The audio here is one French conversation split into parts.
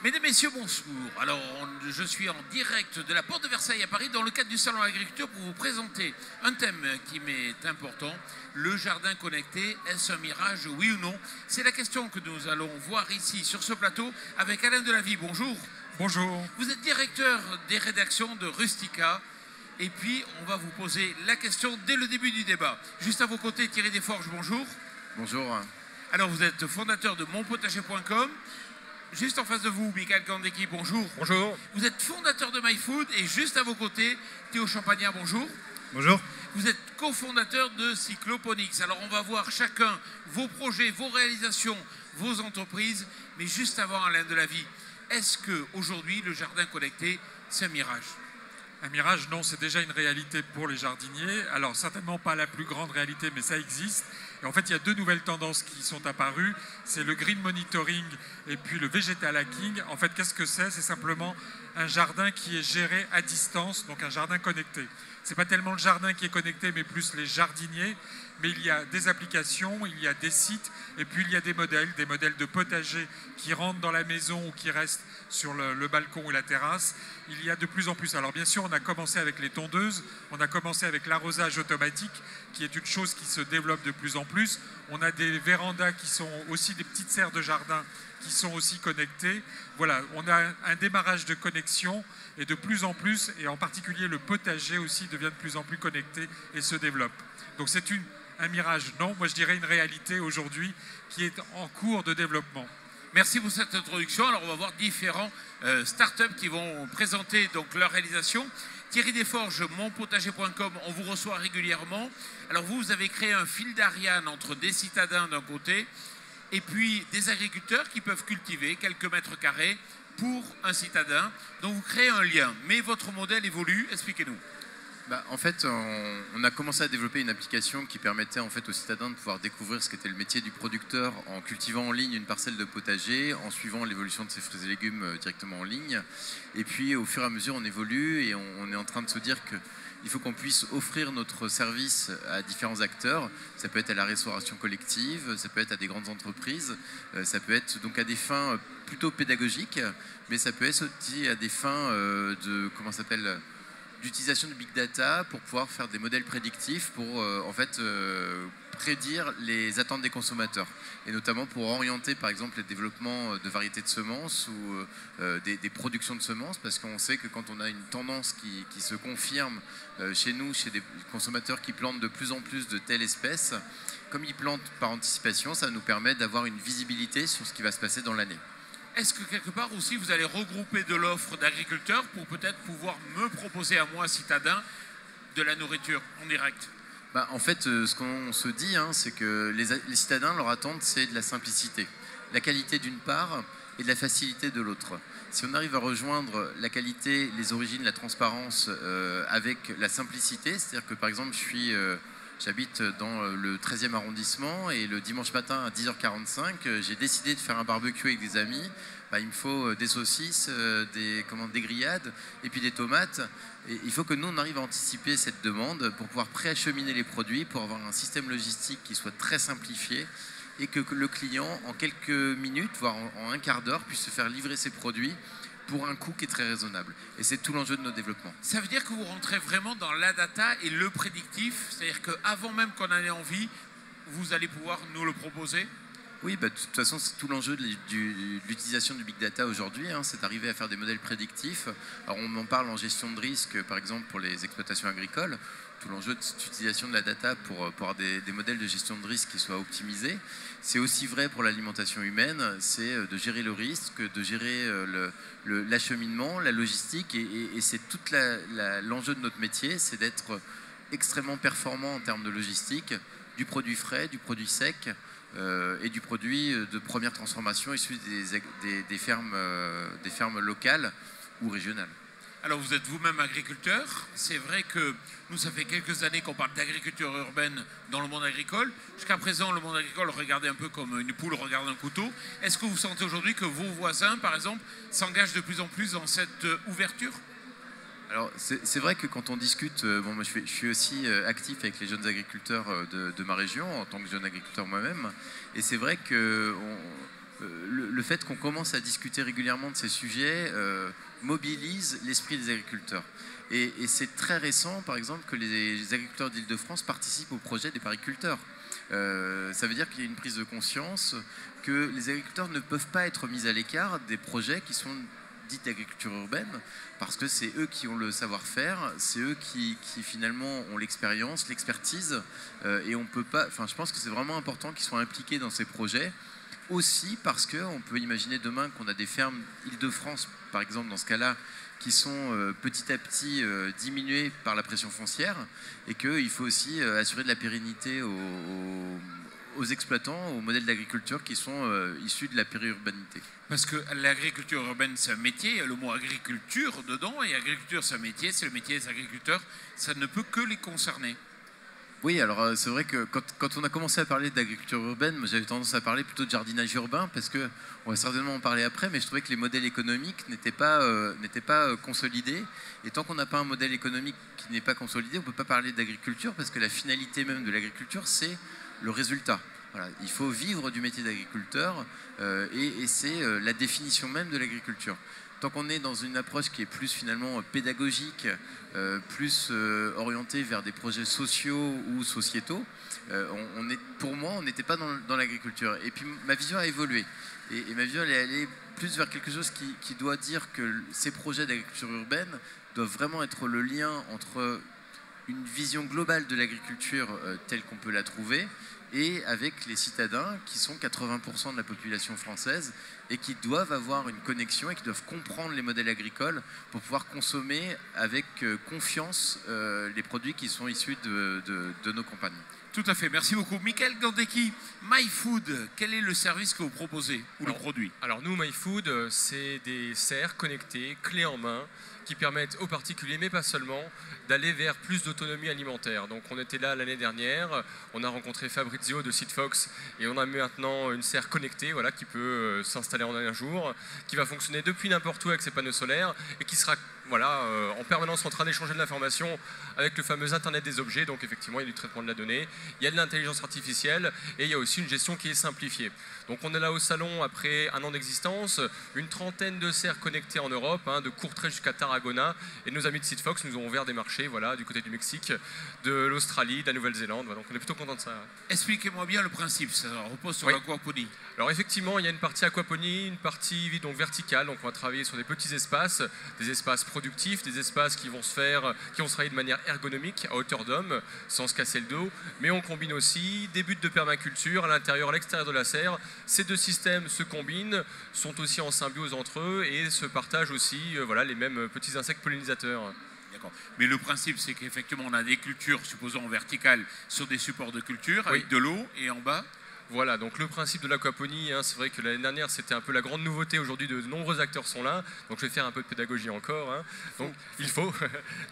Mesdames, Messieurs, bonjour. Alors, je suis en direct de la Porte de Versailles à Paris dans le cadre du Salon de l'Agriculture pour vous présenter un thème qui m'est important. Le jardin connecté, est-ce un mirage, oui ou non? C'est la question que nous allons voir ici sur ce plateau avec Alain Delavie. Bonjour. Bonjour. Vous êtes directeur des rédactions de Rustica. Et puis, on va vous poser la question dès le début du débat. Juste à vos côtés, Thierry Desforges, bonjour. Bonjour. Alors, vous êtes fondateur de monpotager.com. Juste en face de vous, Michael Kandeki, bonjour. Bonjour. Vous êtes fondateur de MyFood et juste à vos côtés, Théo Champagnat, bonjour. Bonjour. Vous êtes cofondateur de Cycloponics. Alors on va voir chacun vos projets, vos réalisations, vos entreprises. Mais juste avant, Alain Delavie, est-ce qu'aujourd'hui, le jardin connecté, c'est un mirage? Un mirage, non, c'est déjà une réalité pour les jardiniers. Alors, certainement pas la plus grande réalité, mais ça existe. Et en fait, il y a deux nouvelles tendances qui sont apparues. C'est le green monitoring et puis le vegetal hacking. En fait, qu'est-ce que c'est? C'est simplement un jardin qui est géré à distance, donc un jardin connecté. C'est pas tellement le jardin qui est connecté, mais plus les jardiniers. Mais il y a des applications, il y a des sites, et puis il y a des modèles de potager qui rentrent dans la maison ou qui restent sur le balcon ou la terrasse. Il y a de plus en plus. Alors bien sûr, on a commencé avec les tondeuses, on a commencé avec l'arrosage automatique, qui est une chose qui se développe de plus en plus. On a des vérandas qui sont aussi des petites serres de jardin qui sont aussi connectées. Voilà, on a un démarrage de connexion et de plus en plus, et en particulier le potager aussi devient de plus en plus connecté et se développe. Donc c'est un mirage, non, moi je dirais une réalité aujourd'hui qui est en cours de développement. Merci pour cette introduction. Alors on va voir différents startups qui vont présenter donc leur réalisation. Thierry Desforges, monpotager.com, on vous reçoit régulièrement. Alors vous avez créé un fil d'Ariane entre des citadins d'un côté et puis des agriculteurs qui peuvent cultiver quelques mètres carrés pour un citadin. Donc vous créez un lien. Mais votre modèle évolue, expliquez-nous. En fait, on a commencé à développer une application qui permettait en fait aux citadins de pouvoir découvrir ce qu'était le métier du producteur en cultivant en ligne une parcelle de potager, en suivant l'évolution de ses fruits et légumes directement en ligne. Et puis au fur et à mesure, on évolue et on est en train de se dire qu'il faut qu'on puisse offrir notre service à différents acteurs. Ça peut être à la restauration collective, ça peut être à des grandes entreprises, ça peut être donc à des fins plutôt pédagogiques, mais ça peut être aussi à des fins d'utilisation de big data pour pouvoir faire des modèles prédictifs pour prédire les attentes des consommateurs et notamment pour orienter par exemple les développements de variétés de semences ou des productions de semences, parce qu'on sait que quand on a une tendance qui se confirme chez nous, chez des consommateurs qui plantent de plus en plus de telle espèce, comme ils plantent par anticipation, ça nous permet d'avoir une visibilité sur ce qui va se passer dans l'année. Est-ce que quelque part aussi vous allez regrouper de l'offre d'agriculteurs pour peut-être pouvoir me proposer à moi, citadin, de la nourriture en direct? En fait, ce qu'on se dit, c'est que les citadins, leur attente, c'est de la simplicité. La qualité d'une part et de la facilité de l'autre. Si on arrive à rejoindre la qualité, les origines, la transparence avec la simplicité, c'est-à-dire que par exemple, j'habite dans le 13e arrondissement et le dimanche matin à 10h45, j'ai décidé de faire un barbecue avec des amis. Il me faut des saucisses, des grillades et puis des tomates. Et il faut que nous, on arrive à anticiper cette demande pour pouvoir préacheminer les produits, pour avoir un système logistique qui soit très simplifié et que le client, en quelques minutes, voire en un quart d'heure, puisse se faire livrer ses produits pour un coût qui est très raisonnable. Et c'est tout l'enjeu de nos développements. Ça veut dire que vous rentrez vraiment dans la data et le prédictif, c'est-à-dire qu'avant même qu'on en ait envie, vous allez pouvoir nous le proposer? Oui, de toute façon, c'est tout l'enjeu de l'utilisation du big data aujourd'hui, c'est d'arriver à faire des modèles prédictifs. Alors on en parle en gestion de risque, par exemple pour les exploitations agricoles. Tout l'enjeu de cette utilisation de la data pour avoir des modèles de gestion de risque qui soient optimisés. C'est aussi vrai pour l'alimentation humaine, c'est de gérer le risque, de gérer l'acheminement, la logistique, et c'est tout l'enjeu de notre métier, c'est d'être extrêmement performant en termes de logistique, du produit frais, du produit sec et du produit de première transformation issu des fermes locales ou régionales. Alors vous êtes vous-même agriculteur, c'est vrai que nous ça fait quelques années qu'on parle d'agriculture urbaine dans le monde agricole. Jusqu'à présent le monde agricole regardait un peu comme une poule regarde un couteau. Est-ce que vous sentez aujourd'hui que vos voisins par exemple s'engagent de plus en plus dans cette ouverture? Alors c'est vrai que quand on discute, moi je suis aussi actif avec les jeunes agriculteurs de ma région en tant que jeune agriculteur moi-même, et c'est vrai que le fait qu'on commence à discuter régulièrement de ces sujets mobilise l'esprit des agriculteurs. Et c'est très récent, par exemple, que les agriculteurs d'Île-de-France participent au projet des pariculteurs. Ça veut dire qu'il y a une prise de conscience que les agriculteurs ne peuvent pas être mis à l'écart des projets qui sont dits d'agriculture urbaine, parce que c'est eux qui ont le savoir-faire, c'est eux qui finalement ont l'expérience, l'expertise, et on peut pas. Enfin, je pense que c'est vraiment important qu'ils soient impliqués dans ces projets. Aussi parce qu'on peut imaginer demain qu'on a des fermes Île-de-France, par exemple, dans ce cas-là, qui sont petit à petit diminuées par la pression foncière, et qu'il faut aussi assurer de la pérennité aux exploitants, aux modèles d'agriculture qui sont issus de la périurbanité. Parce que l'agriculture urbaine, c'est un métier, il y a le mot agriculture dedans, et agriculture, c'est un métier, c'est le métier des agriculteurs, ça ne peut que les concerner. Oui, alors c'est vrai que quand on a commencé à parler d'agriculture urbaine, moi j'avais tendance à parler plutôt de jardinage urbain, parce qu'on va certainement en parler après, mais je trouvais que les modèles économiques n'étaient pas consolidés. Et tant qu'on n'a pas un modèle économique qui n'est pas consolidé, on ne peut pas parler d'agriculture, parce que la finalité même de l'agriculture, c'est le résultat. Voilà, il faut vivre du métier d'agriculteur, et c'est la définition même de l'agriculture. Tant qu'on est dans une approche qui est plus finalement pédagogique, plus orientée vers des projets sociaux ou sociétaux, pour moi, on n'était pas dans l'agriculture. Et puis ma vision a évolué. Et ma vision, elle est allée plus vers quelque chose qui doit dire que ces projets d'agriculture urbaine doivent vraiment être le lien entre une vision globale de l'agriculture telle qu'on peut la trouver, et avec les citadins qui sont 80% de la population française et qui doivent avoir une connexion et qui doivent comprendre les modèles agricoles pour pouvoir consommer avec confiance les produits qui sont issus de nos campagnes. Tout à fait, merci beaucoup. Michael Gandecki, MyFood, quel est le service que vous proposez ou le produit? Alors nous, MyFood, c'est des serres connectées, clés en main, qui permettent aux particuliers, mais pas seulement, d'aller vers plus d'autonomie alimentaire. Donc on était là l'année dernière, on a rencontré Fabrizio de Seedfox et on a maintenant une serre connectée, voilà, qui peut s'installer en un jour, qui va fonctionner depuis n'importe où avec ses panneaux solaires et qui sera en permanence en train d'échanger de l'information avec le fameux Internet des objets. Donc effectivement, il y a du traitement de la donnée, il y a de l'intelligence artificielle et il y a aussi une gestion qui est simplifiée. Donc on est là au salon après un an d'existence, une trentaine de serres connectées en Europe, de Courtrai jusqu'à Tarragona, et nos amis de Seedfox nous ont ouvert des marchés, voilà, du côté du Mexique, de l'Australie, de la Nouvelle-Zélande, voilà, donc on est plutôt content de ça. Expliquez-moi bien le principe, ça repose sur l'aquaponie. Alors effectivement, il y a une partie aquaponie, une partie donc verticale, donc on va travailler sur des petits espaces, des espaces productifs, des espaces qui vont se travailler de manière ergonomique, à hauteur d'homme, sans se casser le dos, mais on combine aussi des buts de permaculture à l'intérieur, à l'extérieur de la serre. Ces deux systèmes se combinent, sont aussi en symbiose entre eux et se partagent aussi les mêmes petits insectes pollinisateurs. D'accord. Mais le principe, c'est qu'effectivement, on a des cultures, supposons verticales, sur des supports de culture, avec de l'eau, et en bas. Voilà, donc le principe de l'aquaponie, c'est vrai que l'année dernière c'était un peu la grande nouveauté, aujourd'hui de nombreux acteurs sont là, donc je vais faire un peu de pédagogie encore, donc il faut.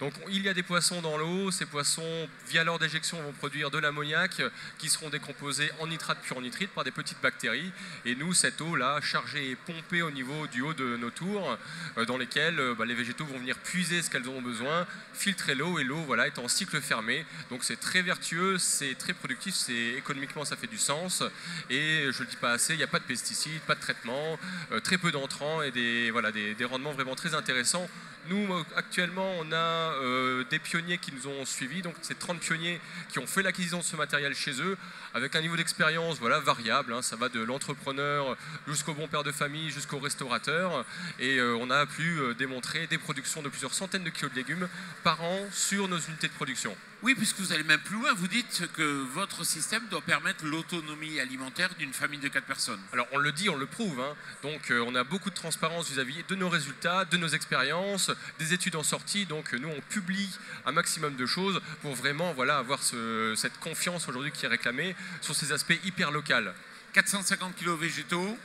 Donc il y a des poissons dans l'eau, ces poissons via leur déjection vont produire de l'ammoniac qui seront décomposés en nitrate puis en nitrite par des petites bactéries, et nous cette eau là chargée et pompée au niveau du haut de nos tours, dans lesquelles les végétaux vont venir puiser ce qu'elles ont besoin, filtrer l'eau, et l'eau est en cycle fermé, donc c'est très vertueux, c'est très productif, économiquement ça fait du sens. Et je ne le dis pas assez, il n'y a pas de pesticides, pas de traitement, très peu d'entrants et des rendements vraiment très intéressants. Nous, actuellement, on a des pionniers qui nous ont suivis, donc c'est 30 pionniers qui ont fait l'acquisition de ce matériel chez eux, avec un niveau d'expérience variable, ça va de l'entrepreneur jusqu'au bon père de famille, jusqu'au restaurateur, et on a pu démontrer des productions de plusieurs centaines de kilos de légumes par an sur nos unités de production. Oui, puisque vous allez même plus loin, vous dites que votre système doit permettre l'autonomie alimentaire d'une famille de 4 personnes. Alors on le dit, on le prouve, donc on a beaucoup de transparence vis-à-vis de nos résultats, de nos expériences, des études en sortie, donc nous on publie un maximum de choses pour vraiment avoir cette confiance aujourd'hui qui est réclamée sur ces aspects hyper locaux. 450 kg végétaux.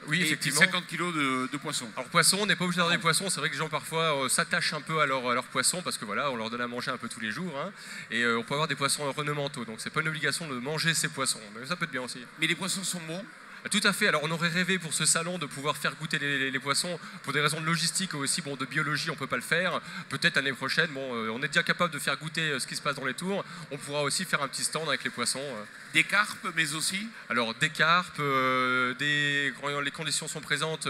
Oui, et effectivement. 50 kg de poissons. Alors poissons, on n'est pas obligé d'avoir des poissons. C'est vrai que les gens parfois s'attachent un peu à leurs poissons parce que on leur donne à manger un peu tous les jours. Et on peut avoir des poissons ornementaux. Donc c'est pas une obligation de manger ces poissons. Mais ça peut être bien aussi. Mais les poissons sont bons? Tout à fait. Alors on aurait rêvé pour ce salon de pouvoir faire goûter les poissons. Pour des raisons de logistique aussi, bon, de biologie, on ne peut pas le faire. Peut-être l'année prochaine, bon, on est déjà capable de faire goûter ce qui se passe dans les tours. On pourra aussi faire un petit stand avec les poissons. Des carpes, mais aussi Alors des carpes, quand les conditions sont présentes,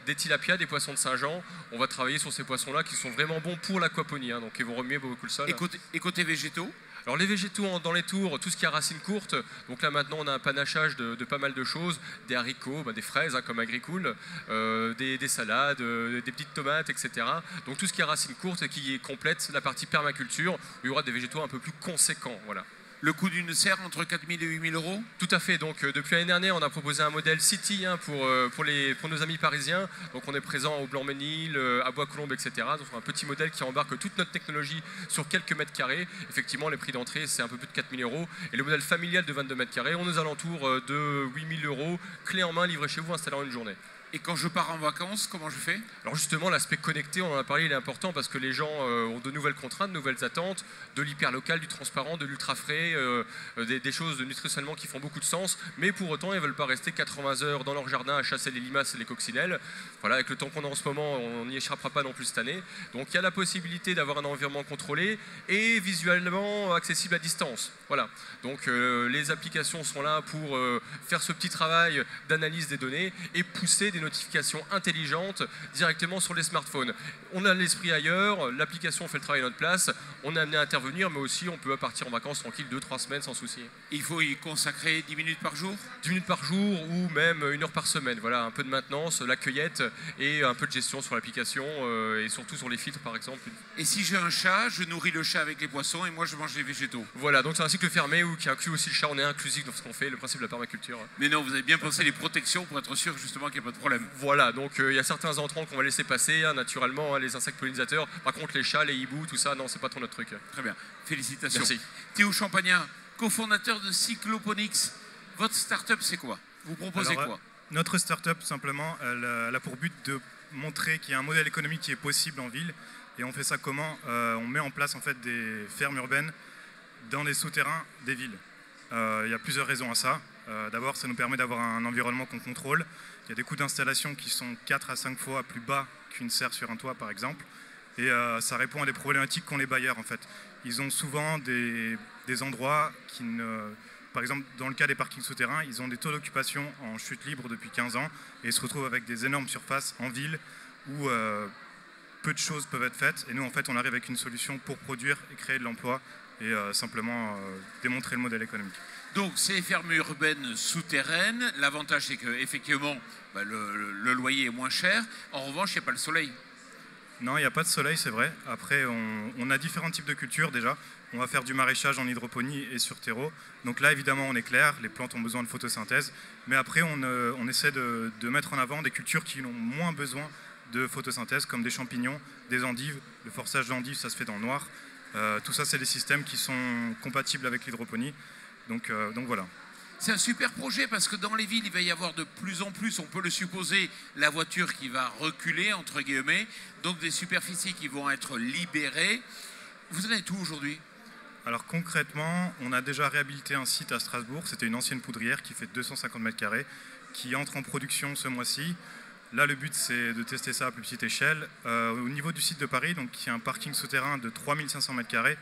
des tilapias, des poissons de Saint-Jean. On va travailler sur ces poissons-là qui sont vraiment bons pour l'aquaponie, hein, donc ils vont remuer beaucoup le sol. Et côté végétaux? Alors les végétaux dans les tours, tout ce qui a racines courtes, donc là maintenant on a un panachage de pas mal de choses, des haricots, des fraises hein, comme Agricool, des salades, des petites tomates, etc. Donc tout ce qui a racines courtes et qui complète la partie permaculture, où il y aura des végétaux un peu plus conséquents. Voilà. Le coût d'une serre entre 4 000 et 8 000 euros? Tout à fait. Donc depuis l'année dernière, on a proposé un modèle City hein, pour nos amis parisiens. Donc on est présent au Blanc-Ménil, à Bois-Colombes, etc. Donc un petit modèle qui embarque toute notre technologie sur quelques mètres carrés. Effectivement, les prix d'entrée, c'est un peu plus de 4 000 euros. Et le modèle familial de 22 mètres carrés, on est aux alentours de 8 000 euros, clé en main, livré chez vous, installé en une journée. Et quand je pars en vacances, comment je fais? Alors justement, l'aspect connecté, on en a parlé, il est important parce que les gens ont de nouvelles contraintes, de nouvelles attentes, de l'hyper-local, du transparent, de l'ultra-frais, des choses nutritionnellement qui font beaucoup de sens, mais pour autant, ils ne veulent pas rester 80 heures dans leur jardin à chasser les limaces et les coccinelles. Voilà, avec le temps qu'on a en ce moment, on n'y échappera pas non plus cette année. Donc il y a la possibilité d'avoir un environnement contrôlé et visuellement accessible à distance. Voilà, donc les applications sont là pour faire ce petit travail d'analyse des données et pousser des notifications intelligentes directement sur les smartphones. On a l'esprit ailleurs, l'application fait le travail à notre place, on est amené à intervenir, mais aussi on peut partir en vacances tranquille 2-3 semaines sans souci. Il faut y consacrer 10 minutes par jour? 10 minutes par jour ou même 1 heure par semaine. Voilà, un peu de maintenance, la cueillette et un peu de gestion sur l'application et surtout sur les filtres par exemple. Et si j'ai un chat, je nourris le chat avec les poissons et moi je mange les végétaux? Voilà, donc c'est un cycle fermé où qui inclut aussi le chat, on est inclusif dans ce qu'on fait, le principe de la permaculture. Mais non, vous avez bien pensé les protections pour être sûr justement qu'il n'y a pas de problème. Voilà, donc il y a certains entrants qu'on va laisser passer, hein, naturellement, hein, les insectes pollinisateurs. Par contre, les chats, les hiboux, tout ça, non, c'est pas trop notre truc. Très bien, félicitations. Merci. Théo Champagnat, cofondateur de Cycloponics. Votre start-up, c'est quoi? Vous proposez quoi? Notre start-up, simplement, elle a pour but de montrer qu'il y a un modèle économique qui est possible en ville. Et on fait ça comment? On met en place en fait des fermes urbaines dans les souterrains des villes. Il y a plusieurs raisons à ça. D'abord, ça nous permet d'avoir un environnement qu'on contrôle. Il y a des coûts d'installation qui sont 4 à 5 fois plus bas qu'une serre sur un toit, par exemple. Et ça répond à des problématiques qu'ont les bailleurs, en fait. Ils ont souvent des endroits qui ne... Par exemple, dans le cas des parkings souterrains, ils ont des taux d'occupation en chute libre depuis 15 ans et ils se retrouvent avec des énormes surfaces en ville où peu de choses peuvent être faites. Et nous, en fait, on arrive avec une solution pour produire et créer de l'emploi et simplement démontrer le modèle économique. Donc, ces fermes urbaines souterraines, l'avantage c'est qu'effectivement, le loyer est moins cher. En revanche, il n'y a pas le soleil. Non, il n'y a pas de soleil, c'est vrai. Après, on a différents types de cultures déjà. On va faire du maraîchage en hydroponie et sur terreau. Donc là, évidemment, on est clair, les plantes ont besoin de photosynthèse. Mais après, on essaie de mettre en avant des cultures qui ont moins besoin de photosynthèse, comme des champignons, des endives. Le forçage d'endives, ça se fait dans le noir. Tout ça, c'est des systèmes qui sont compatibles avec l'hydroponie. Donc voilà. C'est un super projet parce que dans les villes, il va y avoir de plus en plus, on peut le supposer, la voiture qui va reculer, entre guillemets, donc des superficies qui vont être libérées. Vous en êtes où aujourd'hui? Alors concrètement, on a déjà réhabilité un site à Strasbourg, c'était une ancienne poudrière qui fait 250 mètres carrés, qui entre en production ce mois-ci. Là, le but, c'est de tester ça à plus petite échelle. Au niveau du site de Paris, donc, il y a un parking souterrain de 3500 mètres carrés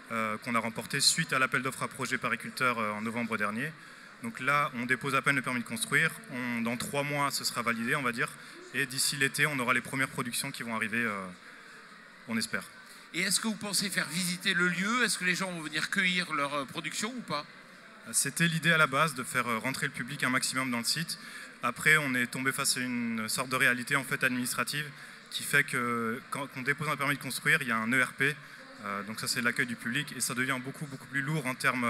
qu'on a remporté suite à l'appel d'offres à projet pariculteur en novembre dernier. Donc là, on dépose à peine le permis de construire. Dans 3 mois, ce sera validé, on va dire. Et d'ici l'été, on aura les premières productions qui vont arriver, on espère. Et est-ce que vous pensez faire visiter le lieu? Est-ce que les gens vont venir cueillir leur production ou pas? C'était l'idée à la base de faire rentrer le public un maximum dans le site. Après, on est tombé face à une sorte de réalité en fait administrative qui fait que quand on dépose un permis de construire, il y a un ERP. Donc ça, c'est l'accueil du public et ça devient beaucoup plus lourd en termes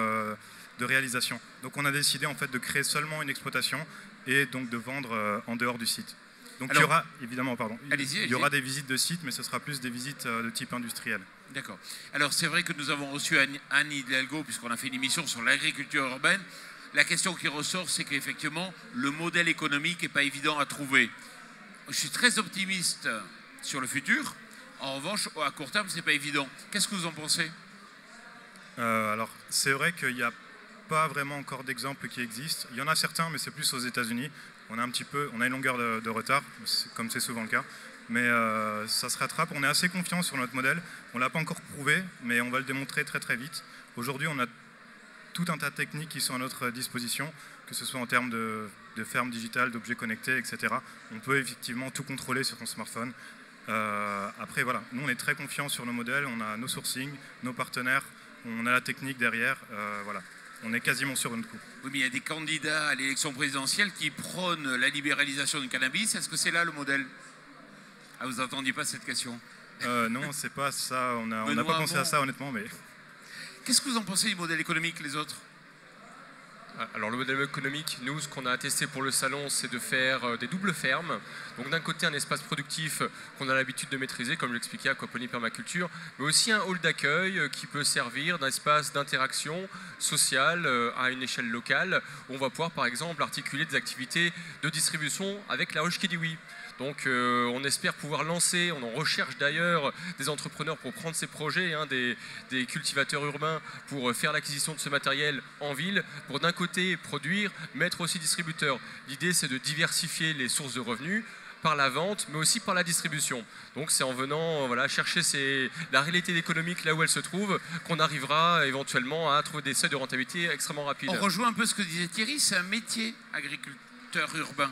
de réalisation. Donc on a décidé en fait de créer seulement une exploitation et donc de vendre en dehors du site. Donc il y aura, évidemment, il y aura des visites de site, mais ce sera plus des visites de type industriel. D'accord. Alors c'est vrai que nous avons reçu Anne Hidalgo, puisqu'on a fait une émission sur l'agriculture urbaine. La question qui ressort, c'est qu'effectivement, le modèle économique n'est pas évident à trouver. Je suis très optimiste sur le futur. En revanche, à court terme, ce n'est pas évident. Qu'est-ce que vous en pensez? Alors, c'est vrai qu'il y a pas vraiment encore d'exemples qui existent. Il y en a certains, mais c'est plus aux États-Unis. On a une longueur de retard, comme c'est souvent le cas. Mais ça se rattrape. On est assez confiant sur notre modèle. On ne l'a pas encore prouvé, mais on va le démontrer très très vite. Aujourd'hui, on a tout un tas de techniques qui sont à notre disposition, que ce soit en termes de ferme digitale, d'objets connectés, etc. On peut effectivement tout contrôler sur son smartphone. Après, voilà, nous on est très confiants sur nos modèles, on a nos sourcing, nos partenaires, on a la technique derrière, voilà. On est quasiment sur notre coup. Oui, mais il y a des candidats à l'élection présidentielle qui prônent la libéralisation du cannabis. Est-ce que c'est là le modèle? Ah, vous n'attendiez pas cette question? Non, c'est pas ça. On n'a pas pensé à ça, honnêtement. Mais... Qu'est-ce que vous en pensez du modèle économique, les autres? Alors le modèle économique, nous, ce qu'on a testé pour le salon, c'est de faire des doubles fermes. Donc d'un côté, un espace productif qu'on a l'habitude de maîtriser, comme je l'expliquais, Aquaponie Permaculture, mais aussi un hall d'accueil qui peut servir d'espace d'interaction sociale à une échelle locale, où on va pouvoir, par exemple, articuler des activités de distribution avec la Roche Kidiwi. Donc on espère pouvoir lancer, on en recherche d'ailleurs des entrepreneurs pour prendre ces projets, des cultivateurs urbains pour faire l'acquisition de ce matériel en ville, pour d'un côté produire, mais être aussi distributeur. L'idée c'est de diversifier les sources de revenus par la vente, mais aussi par la distribution. Donc c'est en venant chercher la réalité économique là où elle se trouve, qu'on arrivera éventuellement à trouver des seuils de rentabilité extrêmement rapides. On rejoint un peu ce que disait Thierry, c'est un métier, agriculteur urbain.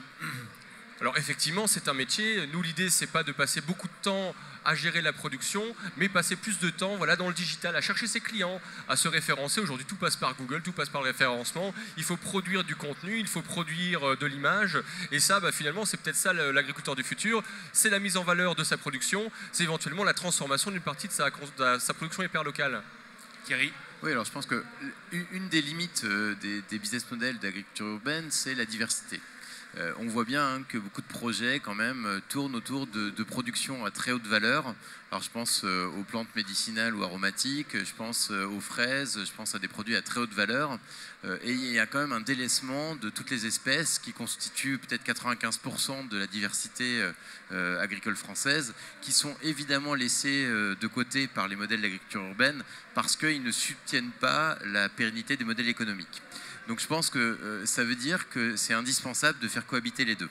Alors effectivement, c'est un métier. Nous, l'idée, c'est pas de passer beaucoup de temps à gérer la production, mais passer plus de temps dans le digital, à chercher ses clients, à se référencer. Aujourd'hui, tout passe par Google, tout passe par le référencement. Il faut produire du contenu, il faut produire de l'image. Et ça, finalement, c'est peut-être ça l'agriculteur du futur. C'est la mise en valeur de sa production, c'est éventuellement la transformation d'une partie de sa production hyper locale. Thierry? Oui, alors je pense qu'une des limites des business models d'agriculture urbaine, c'est la diversité. On voit bien que beaucoup de projets quand même tournent autour de production à très haute valeur. Alors je pense aux plantes médicinales ou aromatiques, je pense aux fraises, je pense à des produits à très haute valeur. Et il y a quand même un délaissement de toutes les espèces qui constituent peut-être 95% de la diversité agricole française, qui sont évidemment laissées de côté par les modèles d'agriculture urbaine parce qu'ils ne soutiennent pas la pérennité des modèles économiques. Donc je pense que ça veut dire que c'est indispensable de faire cohabiter les deux.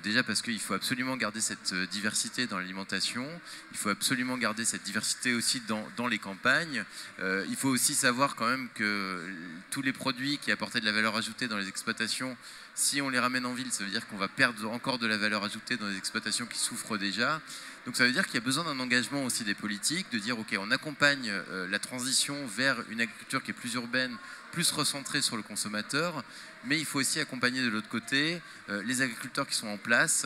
Déjà parce qu'il faut absolument garder cette diversité dans l'alimentation, il faut absolument garder cette diversité aussi dans les campagnes. Il faut aussi savoir quand même que tous les produits qui apportaient de la valeur ajoutée dans les exploitations, si on les ramène en ville, ça veut dire qu'on va perdre encore de la valeur ajoutée dans les exploitations qui souffrent déjà. Donc ça veut dire qu'il y a besoin d'un engagement aussi des politiques, de dire ok, on accompagne la transition vers une agriculture qui est plus urbaine, plus recentrée sur le consommateur, mais il faut aussi accompagner de l'autre côté les agriculteurs qui sont en place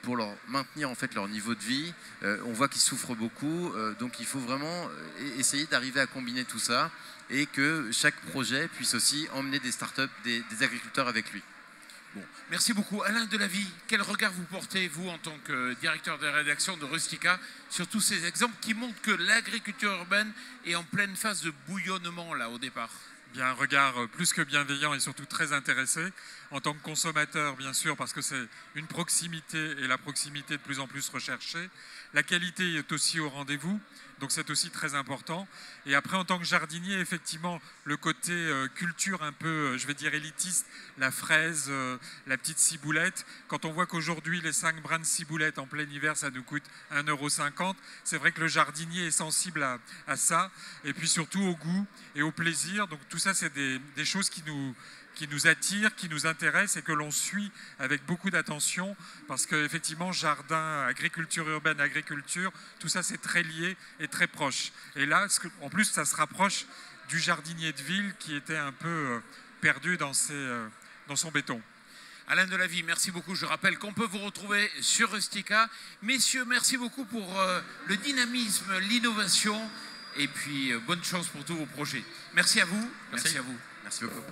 pour leur maintenir en fait leur niveau de vie. On voit qu'ils souffrent beaucoup, donc il faut vraiment essayer d'arriver à combiner tout ça et que chaque projet puisse aussi emmener des startups, des agriculteurs avec lui. Bon, merci beaucoup. Alain Delavie, quel regard vous portez, vous, en tant que directeur de rédaction de Rustica, sur tous ces exemples qui montrent que l'agriculture urbaine est en pleine phase de bouillonnement, là, au départ? Bien, un regard plus que bienveillant et surtout très intéressé. En tant que consommateur, bien sûr, parce que c'est une proximité et la proximité de plus en plus recherchée. La qualité est aussi au rendez-vous, donc c'est aussi très important. Et après, en tant que jardinier, effectivement, le côté culture un peu, je vais dire, élitiste, la fraise, la petite ciboulette. Quand on voit qu'aujourd'hui, les 5 brins de ciboulette en plein hiver, ça nous coûte 1,50 €, c'est vrai que le jardinier est sensible à ça. Et puis surtout au goût et au plaisir. Donc tout ça, c'est des choses qui nous attirent, qui nous intéressent et que l'on suit avec beaucoup d'attention parce qu'effectivement, jardin, agriculture urbaine, agriculture, tout ça c'est très lié et très proche. Et là, en plus, ça se rapproche du jardinier de ville qui était un peu perdu dans son béton. Alain Delavie, merci beaucoup. Je rappelle qu'on peut vous retrouver sur Rustica. Messieurs, merci beaucoup pour le dynamisme, l'innovation et puis bonne chance pour tous vos projets. Merci à vous. Merci à vous. Merci beaucoup.